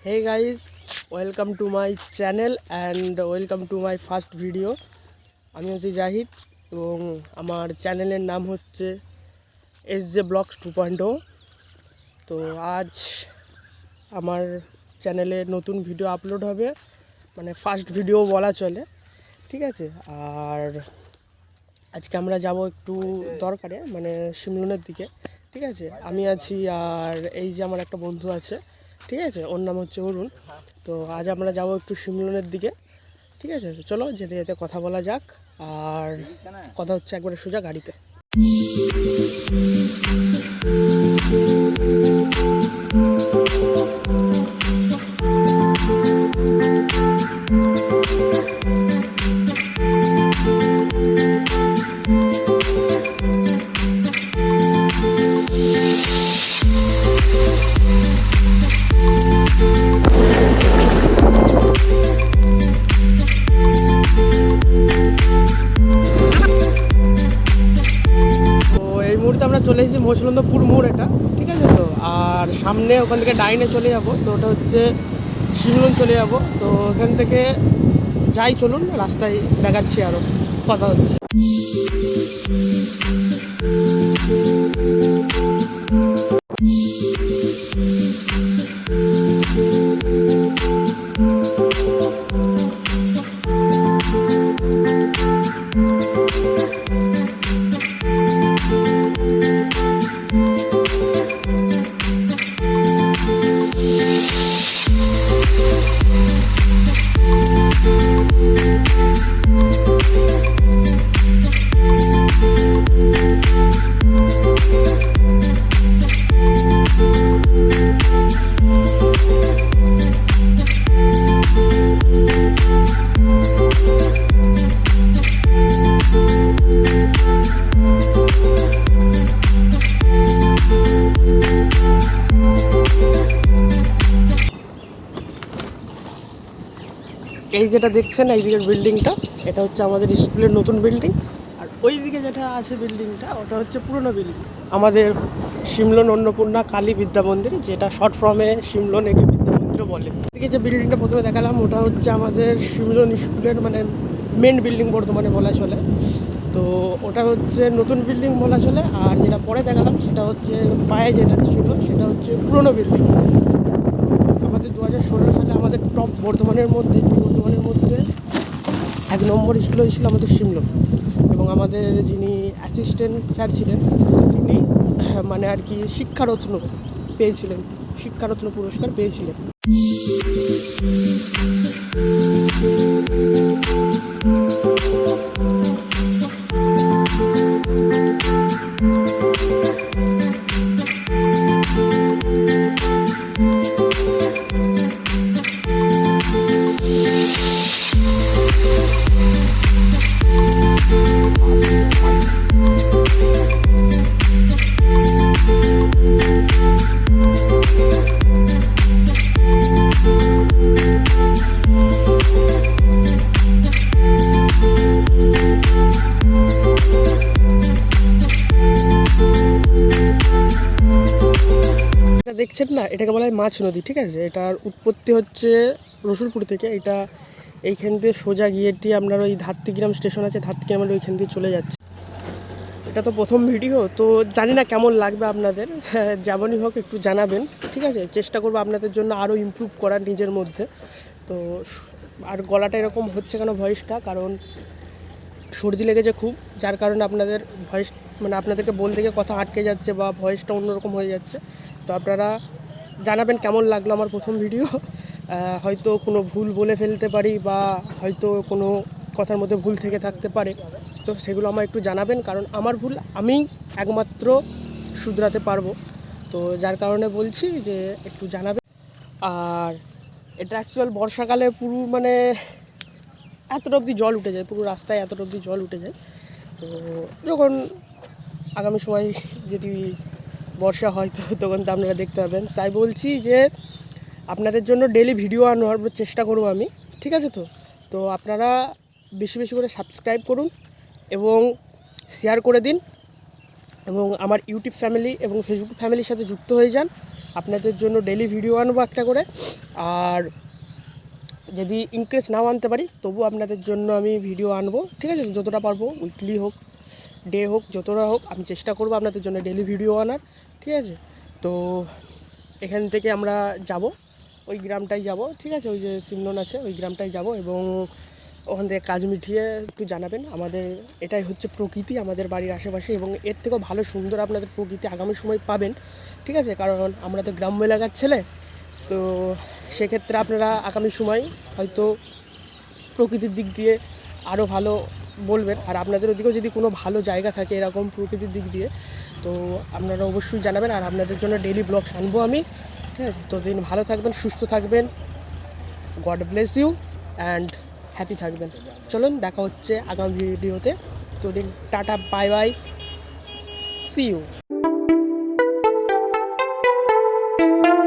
Hey guys, welcome to my channel and welcome to my first video. আমি হচ্ছি জাহিদ এবং আমার চ্যানেলের নাম হচ্ছে SJ Vlogs 2.0। তো আজ আমার চ্যানেলে নতুন ভিডিও আপলোড হবে, মানে ফার্স্ট ভিডিও বলা চলে, ঠিক আছে। আর আজকে আমরা যাব একটু দরকারে, মানে শিমলনের দিকে, ঠিক আছে। আমি আছি আর এই যে আমার একটা বন্ধু আছে, ঠিক আছে, ওর নাম হচ্ছে অরুণ। তো আজ আমরা যাব একটু শিমলনের দিকে, ঠিক আছে। চলো যেতে যেতে কথা বলা যাক, আর কথা হচ্ছে একবারে সোজা গাড়িতে। আমরা চলে এসেছি মহেশলন্দপুর মোড়, এটা ঠিক আছে। তো আর সামনে ওখান থেকে ডাইনে চলে যাব, তো ওটা হচ্ছে শিমলন চলে যাব। তো ওখান থেকে যাই, চলুন রাস্তায় দেখাচ্ছি, আরও কথা হচ্ছে। এই যেটা দেখছেন এই দিকের বিল্ডিংটা, এটা হচ্ছে আমাদের স্কুলের নতুন বিল্ডিং। আর ওই দিকে যেটা আছে বিল্ডিংটা, ওটা হচ্ছে পুরনো বিল্ডিং, আমাদের শিমলন অন্নপূর্ণা কালী বিদ্যা মন্দির, যেটা শর্ট ফর্মে শিমলন একে বিদ্যা মন্দিরও বলে। এদিকে যে বিল্ডিংটা প্রথমে দেখালাম, ওটা হচ্ছে আমাদের শিমলন স্কুলের মানে মেন বিল্ডিং বর্তমানে বলা চলে। তো ওটা হচ্ছে নতুন বিল্ডিং বলা চলে। আর যেটা পরে দেখালাম সেটা হচ্ছে পায়ে যেটা ছিল, সেটা হচ্ছে পুরনো বিল্ডিং। আমাদের 2016 সালে আমাদের টপ বর্ধমানের মধ্যে 1 নম্বর স্কুল হয়েছিল আমাদের শিমলন। এবং আমাদের যিনি অ্যাসিস্ট্যান্ট স্যার ছিলেন, তিনি মানে আর কি শিক্ষারত্ন পেয়েছিলেন, শিক্ষারত্ন পুরস্কার পেয়েছিলেন। দেখছেন না, এটাকে বলা হয় মাছ নদী, ঠিক আছে। এটার উৎপত্তি হচ্ছে রসুলপুর থেকে। এটা এইখান দিয়ে সোজা গিয়েটি আপনার ওই ধাত্রীগ্রাম স্টেশন আছে, ধাত্রীগ্রামের ওইখান দিয়ে চলে যাচ্ছে। এটা তো প্রথম ভিডিও, তো জানি না কেমন লাগবে আপনাদের, যেমনই হোক একটু জানাবেন, ঠিক আছে। চেষ্টা করবো আপনাদের জন্য আরও ইমপ্রুভ করার নিজের মধ্যে। তো আর গলাটা এরকম হচ্ছে কেন ভয়েসটা, কারণ সর্দি লেগেছে খুব, যার কারণে আপনাদের ভয়েস মানে আপনাদেরকে বলতে গিয়ে কথা আটকে যাচ্ছে বা ভয়েসটা অন্যরকম হয়ে যাচ্ছে। তো আপনারা জানাবেন কেমন লাগলো আমার প্রথম ভিডিও। হয়তো কোনো ভুল বলে ফেলতে পারি বা হয়তো কোনো কথার মধ্যে ভুল থেকে থাকতে পারে, তো সেগুলো আমার একটু জানাবেন, কারণ আমার ভুল আমি একমাত্র শুধরাতে পারবো। তো যার কারণে বলছি যে একটু জানাবেন। আর এটা অ্যাকচুয়াল বর্ষাকালে পুরো মানে এতটা অবধি জল উঠে যায়, পুরো রাস্তায় এতটা অবধি জল উঠে যায়। তো যখন আগামী সময় যদি বর্ষা হয় তো তখন তো আপনারা দেখতে পাবেন। তাই বলছি যে আপনাদের জন্য ডেলি ভিডিও আনার চেষ্টা করব আমি, ঠিক আছে। তো আপনারা বেশি বেশি করে সাবস্ক্রাইব করুন এবং শেয়ার করে দিন, এবং আমার ইউটিউব ফ্যামিলি এবং ফেসবুক ফ্যামিলির সাথে যুক্ত হয়ে যান। আপনাদের জন্য ডেলি ভিডিও আনবো একটা করে। আর যদি ইনক্রিজ নাও আনতে পারি তবু আপনাদের জন্য আমি ভিডিও আনবো, ঠিক আছে? যতটা পারবো, উইকলি হোক, ডে হোক, যতটা হোক আমি চেষ্টা করবো আপনাদের জন্য ডেলি ভিডিও আনার, ঠিক আছে? তো এখান থেকে আমরা যাব, ওই গ্রামটাই যাব, ঠিক আছে? ওই যে সিমনন আছে ওই গ্রামটাই যাব, এবং ওখান থেকে কাজ মিটিয়ে একটু জানাবেন। আমাদের এটাই হচ্ছে প্রকৃতি আমাদের বাড়ির আশেপাশে, এবং এর থেকেও ভালো সুন্দর আপনাদের প্রকৃতি আগামী সময় পাবেন, ঠিক আছে? কারণ আমরা তো গ্রাম্য এলাকার ছেলে, তো সেক্ষেত্রে আপনারা আগামী সময় হয়তো প্রকৃতির দিক দিয়ে আরও ভালো বলবেন। আর আপনাদের ওদিকেও যদি কোনো ভালো জায়গা থাকে এরকম প্রকৃতির দিক দিয়ে, তো আপনারা অবশ্যই জানাবেন। আর আপনাদের জন্য ডেইলি ব্লগস আনবো আমি, ঠিক আছে? তো দিন ভালো থাকবেন, সুস্থ থাকবেন, god bless you and happy থাকবেন। চলুন দেখা হচ্ছে আগামী ভিডিওতে। তো দিন tata, bye bye, see you.